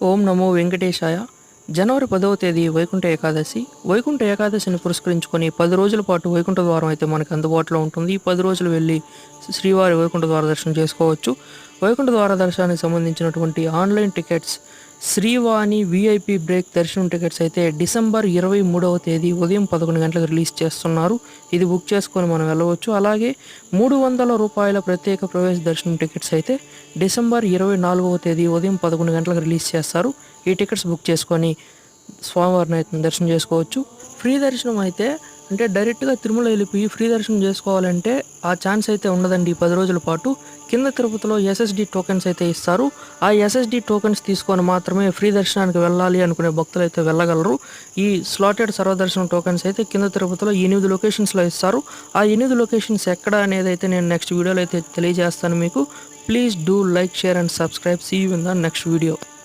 ఓం నమో వెంకటేశాయ. జనవరి 10వ తేదీ వైకుంఠ ఏకాదశి. వైకుంఠ ఏకాదశిని పురస్కరించుకొని 10 రోజుల పాటు వైకుంఠ ద్వారం అయితే మనకు అందుబాటులో ఉంటుంది. ఈ 10 రోజులు వెళ్ళి శ్రీవారి వైకుంఠ ద్వార దర్శనం చేసుకోవచ్చు. వైకుంఠ ద్వార దర్శనానికి సంబంధించినటువంటి online tickets, Srivani VIP break దర్శనం టికెట్స్ అయితే డిసెంబర్ 23వ తేదీ ఉదయం 11 గంటలకు రిలీజ్ చేస్తున్నారు. ఇది బుక్ చేసుకొని మనం వెళ్ళవచ్చు. అలాగే 300 రూపాయల ప్రత్యేక ప్రవేశ దర్శనం టికెట్స్ అయితే డిసెంబర్ 24వ తేదీ ఉదయం 11 గంటలకు రిలీజ్ చేస్తారు. ఈ టికెట్స్ బుక్ చేసుకొని స్వామివారిని అయితే దర్శనం చేసుకోవచ్చు. ఫ్రీ దర్శనం అయితే అంటే డైరెక్ట్గా తిరుమల వెళ్ళిపోయి ఫ్రీ దర్శనం చేసుకోవాలంటే ఆ ఛాన్స్ అయితే ఉండదండి. 10 రోజుల పాటు కింద తిరుపతిలో ఎస్ఎస్డి టోకెన్స్ అయితే ఇస్తారు. ఆ ఎస్ఎస్డి టోకెన్స్ తీసుకొని మాత్రమే ఫ్రీ దర్శనానికి వెళ్ళాలి అనుకునే భక్తులు అయితే వెళ్ళగలరు. ఈ స్లాటెడ్ సర్వదర్శనం టోకెన్స్ అయితే కింద తిరుపతిలో 8 లొకేషన్స్లో ఇస్తారు. ఆ 8 లొకేషన్స్ ఎక్కడ అనేది అయితే నేను నెక్స్ట్ వీడియోలో అయితే తెలియజేస్తాను మీకు. Please do like, share and subscribe. See you in the next video.